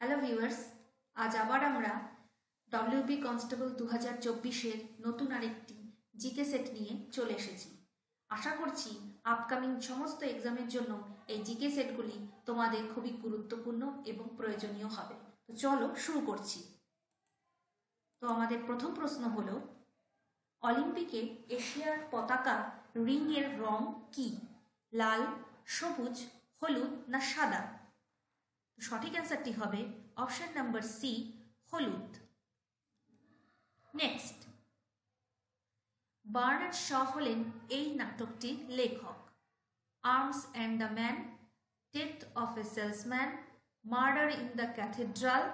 Hello viewers, আজ আবার আমরা ডব্লিউবি কনস্টেবল 2024-এর নতুন আরেকটি জিকে সেট নিয়ে চলে এসেছি। আশা করছি আপকামিং সমস্ত এক্সামের জন্য এই জিকে সেটগুলি তোমাদের খুবই গুরুত্বপূর্ণ এবং প্রয়োজনীয় হবে। তো চলো শুরু করছি। তো আমাদের প্রথম প্রশ্ন হলো, অলিম্পিকে এশিয়ার পতাকা রিংয়ের রং কি? লাল, সবুজ, হলুদ না সাদা? সঠিক অ্যান্সারটি হবে অপশন নাম্বার সি, হলুদ। নেক্সট, বার্নার্ড শ হলেন এই নাটকটির লেখক। Arms and the man, death of A salesman, murder in the cathedral,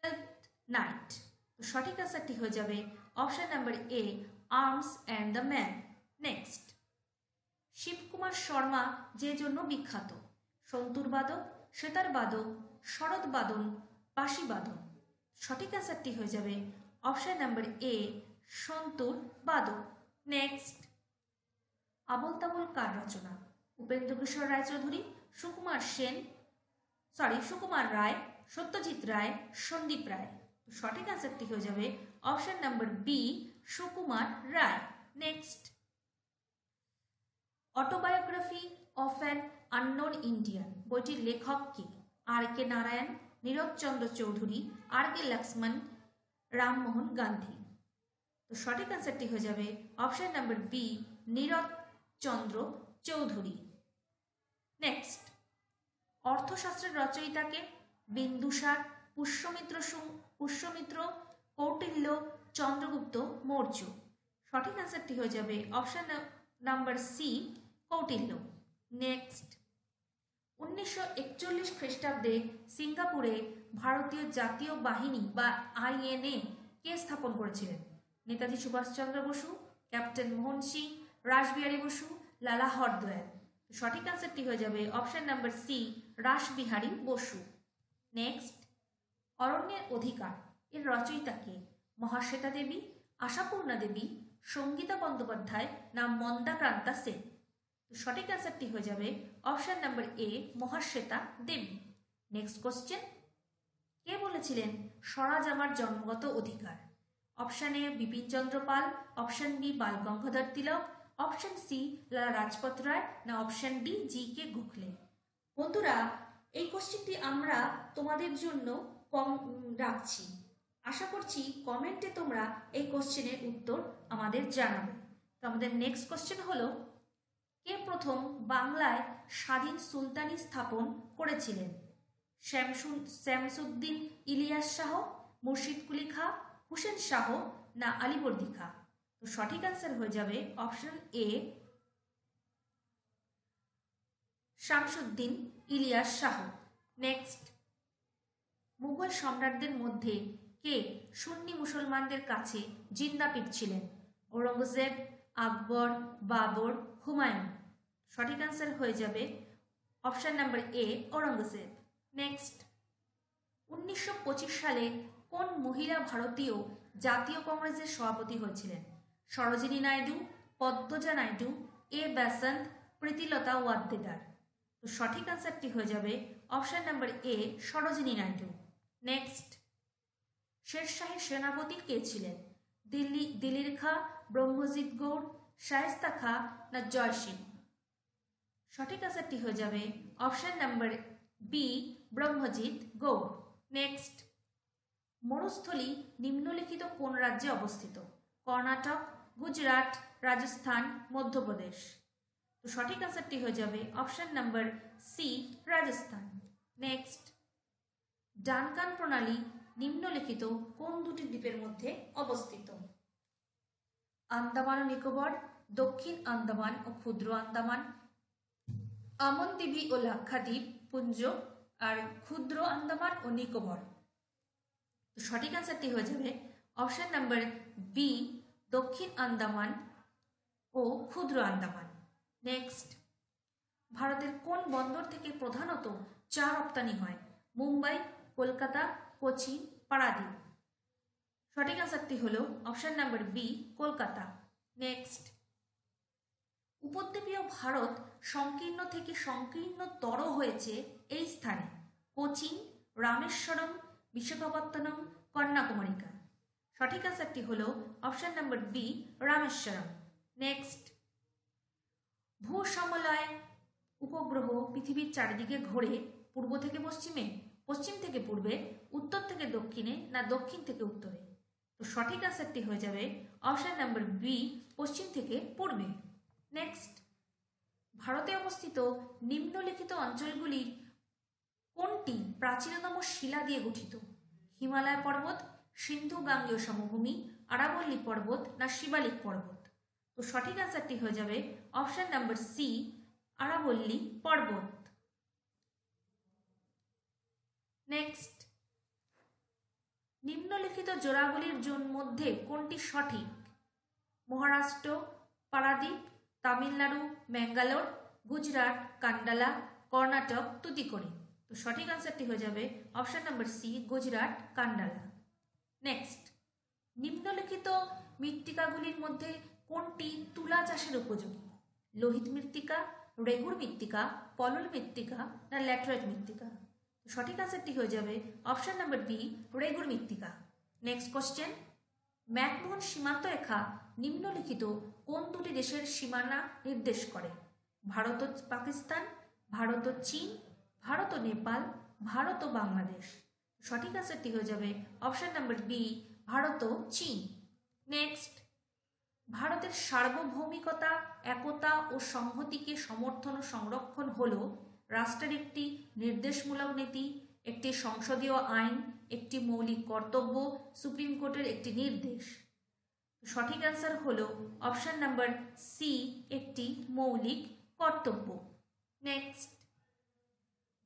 twelfth night. তো সঠিক অ্যান্সারটি হয়ে যাবে option number A, arms and the man. Next, Shivakumar Sharma যে জন্য বিখ্যাত? সন্তুর বাদক, সেতার বাদক, শরৎ বাদন, বাঁশি বাদন। সঠিক অ্যান্সারটি হয়ে যাবে অপশন নাম্বার এ, সন্তুর বাদক। নেক্সট, আবোল তাবোল কার রচনা? উপেন্দ্র কিশোর রায়চৌধুরী, সুকুমার রায়, সত্যজিৎ রায়, সন্দীপ রায়। সঠিক অ্যান্সারটি হয়ে যাবে option number B, Sukumar Ray. Next, autobiography of an unknown Indian বইটির লেখক কে? আর কে নারায়ণ, নীরজ চন্দ্র চৌধুরী, আর কে লক্ষ্মণ, রামমোহন গান্ধী। তো সঠিক অ্যান্সারটি হয়ে যাবে option number B, Nirad Chandra Chaudhuri. Next, অর্থশাস্ত্রের রচয়িতাকে? বিন্দুসার, পুষ্যমিত্র, কৌটিল্য, চন্দ্রগুপ্ত মৌর্য। সঠিক অ্যান্সারটি হয়ে যাবে option number C, Kautilya. Next, 1941 খ্রিস্টাব্দে সিঙ্গাপুরে ভারতীয় জাতীয় বাহিনী বা আইএনএ কে স্থাপন করেছিলেন? নেতাজি সুভাষচন্দ্র বসু, ক্যাপ্টেন মোহন সিং, রাসবিহারী বসু, লালা হরদয়াল। সঠিক অ্যান্সারটি হয়ে যাবে option number C, Rashbehari Bose. Next, অরণ্যের অধিকার এর রচয়িতা কে? মহাশ্বেতা দেবী, আশাপূর্ণা দেবী, সঙ্গীতা বন্দ্যোপাধ্যায় না মন্দাক্রান্তা সেন? সঠিক অ্যান্সারটি হয়ে যাবে option number A, Mahasweta Devi. Next question, কে বলেছিলেন স্বরাজ আমার জন্মগত অধিকার? Option A Bipin Chandra Pal, option B Bal Gangadhar Tilak, option C Lala Lajpat Rai না option D G K Gokhale? বন্ধুরা, এই কোশ্চেনটি আমরা তোমাদের জন্য কম রাখছি। আশা করছি কমেন্টে তোমরা এই কোশ্চেনের উত্তর আমাদের জানাবে। তো আমাদের নেক্সট কোশ্চেন হলো, কে প্রথম বাংলায় স্বাধীন সুলতানি স্থাপন করেছিলেন? শামসুদ্দিন ইলিয়াস শাহ, মুর্শিদ কুলি খাঁ, হুসেন শাহ না আলীবর্দী খাঁ? তো সঠিক অ্যান্সার হয়ে যাবে option A, Shamsuddin Ilyas Shah. Next, Mughal সম্রাটদের মধ্যে কে সুন্নি মুসলমানদের কাছে জিন্দাপীঠ ছিলেন? ঔরঙ্গজেব, আকবর, বাবর, হুমায়ুন? সঠিক অ্যান্সার হয়ে যাবে option number A, Aurangzeb. Next, 1925 সালে কোন মহিলা ভারতীয় জাতীয় কংগ্রেসের সভাপতি হয়েছিলেন? Sarojini Naidu, Padmaja Naidu, A Besant, Pritilata Waddedar? তো সঠিক অ্যান্সারটি হয়ে যাবে option number A, Sarojini Naidu. Next, শেরশাহের সেনাপতি কে ছিলেন? দিলির খাঁ, ব্রহ্মজিৎ গৌড়, শায়েস্তা খাঁ না জয় সিং? সঠিক অ্যান্সারটি হয়ে যাবে option number B, Brahmajit Gaur. Next, মরুস্থলী নিম্নলিখিত কোন রাজ্যে অবস্থিত? কর্ণাটক, গুজরাট, রাজস্থান, মধ্যপ্রদেশ? তো সঠিক অ্যান্সারটি হয়ে যাবে option number C, Rajasthan. Next, Duncan প্রণালী নিম্নলিখিত কোন দুটি দ্বীপের মধ্যে অবস্থিত? আন্দামান ও নিকোবর, দক্ষিণ আন্দামান ও ক্ষুদ্র আন্দামান, আমনদ্বীপী ও লাক্ষাদ্বীপ পুঞ্জ, আর ক্ষুদ্র আন্দামান ও নিকোবর? তো সঠিক অ্যান্সারটি হয়ে যাবে অপশন নাম্বার বি, দক্ষিণ আন্দামান ও ক্ষুদ্র আন্দামান। নেক্সট, ভারতের কোন বন্দর থেকে প্রধানত চা রপ্তানি হয়? মুম্বাই, কলকাতা, কোচিন, পারাদ্বীপ? সঠিক অ্যান্সারটি হলো option number B, Kolkata. Next, উপদ্বীপীয় ভারত সংকীর্ণ থেকে সংকীর্ণতর হয়েছে এই স্থানে? কোচিন, রামেশ্বরম, বিশাখাপত্তনম, কন্যাকুমারিকা। সঠিক অ্যান্সারটি হলো option number B, Rameswaram. Next, ভূসমলয় উপগ্রহ পৃথিবীর চারিদিকে ঘোরে পূর্ব থেকে পশ্চিমে, পশ্চিম থেকে পূর্বে, উত্তর থেকে দক্ষিণে, না দক্ষিণ থেকে উত্তরে? তো সঠিক অ্যান্সারটি হয়ে যাবে অপশন নাম্বার বি, পশ্চিম থেকে পূর্বে। নেক্সট, ভারতে অবস্থিত নিম্নলিখিত অঞ্চলগুলির কোনটি প্রাচীনতম শিলা দিয়ে গঠিত? হিমালয় পর্বত, সিন্ধু গাঙ্গেয় সমভূমি, আরাবল্লী পর্বত, না শিবালিক পর্বত? তো সঠিক অ্যান্সারটি হয়ে যাবে অপশন নাম্বার সি, আরাবল্লী পর্বত। নেক্সট, নিম্নলিখিত জোড়াগুলির মধ্যে কোনটি সঠিক? মহারাষ্ট্র, পারাদ্বীপ, তামিলনাড়ু, ম্যাঙ্গালোর, গুজরাট, কান্ডালা, কর্ণাটক, তুতিকোরিন। তো সঠিক অ্যান্সারটি হয়ে যাবে option number C, Gujarat, Kandla. Next, নিম্নলিখিত মৃত্তিকাগুলির মধ্যে কোনটি তুলা চাষের উপযোগী? লোহিত মৃত্তিকা, রেগুর মৃত্তিকা, পলল মৃত্তিকা, না ল্যাটেরাইট মৃত্তিকা? সঠিক অ্যান্সারটি হয়ে যাবে অপশন নাম্বার বি, রেগুর মৃত্তিকা। নেক্সট কোশ্চেন, ম্যাকমোহন সীমান্ত রেখা নিম্নলিখিত কোন দুটি দেশের সীমানা নির্দেশ করে? ভারত ও পাকিস্তান, ভারত ও চীন, ভারত ও নেপাল, ভারত ও বাংলাদেশ? সঠিক অ্যান্সারটি হয়ে যাবে অপশন নাম্বার বি, ভারত ও চীন। নেক্সট, ভারতের সার্বভৌমিকতা, একতা ও সংহতিকে সমর্থন ও সংরক্ষণ হল রাষ্ট্রের একটি নির্দেশমূলক নীতি, একটি সংসদীয় আইন, একটি মৌলিক কর্তব্য, সুপ্রিম কোর্টের একটি নির্দেশ? সঠিক অ্যান্সার হলো অপশন নাম্বার সি, একটি মৌলিক কর্তব্য। নেক্সট,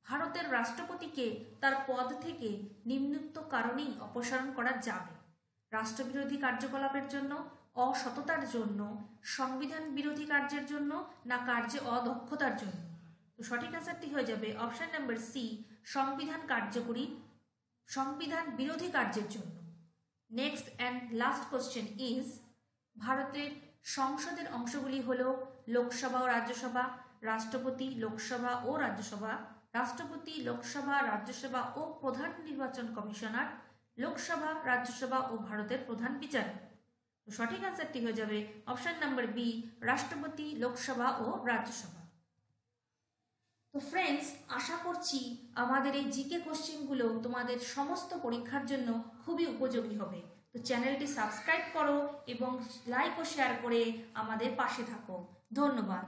ভারতের রাষ্ট্রপতিকে তার পদ থেকে নিম্নোক্ত কারণেই অপসারণ করা যাবে? রাষ্ট্রবিরোধী কার্যকলাপের জন্য, অসততার জন্য, সংবিধান বিরোধী কার্যের জন্য, না কার্যে অদক্ষতার জন্য? তো সঠিক অ্যান্সারটি হয়ে যাবে অপশন নাম্বার সি, সংবিধান বিরোধী কার্যের জন্য। Next and last question is, ভারতের সংসদের অংশগুলি হল লোকসভা ও রাজ্যসভা, রাষ্ট্রপতি, লোকসভা ও রাজ্যসভা, রাষ্ট্রপতি, লোকসভা, রাজ্যসভা ও প্রধান নির্বাচন কমিশনার, লোকসভা, রাজ্যসভা ও ভারতের প্রধান বিচারক। তো সঠিক অ্যান্সারটি হয়ে যাবে অপশন নাম্বার বি, রাষ্ট্রপতি, লোকসভা ও রাজ্যসভা। তো ফ্রেন্ডস, আশা করছি আমাদের এই জিকে কোশ্চেনগুলো তোমাদের সমস্ত পরীক্ষার জন্য খুবই উপযোগী হবে। তো চ্যানেলটি সাবস্ক্রাইব করো এবং লাইক ও শেয়ার করে আমাদের পাশে থাকো। ধন্যবাদ।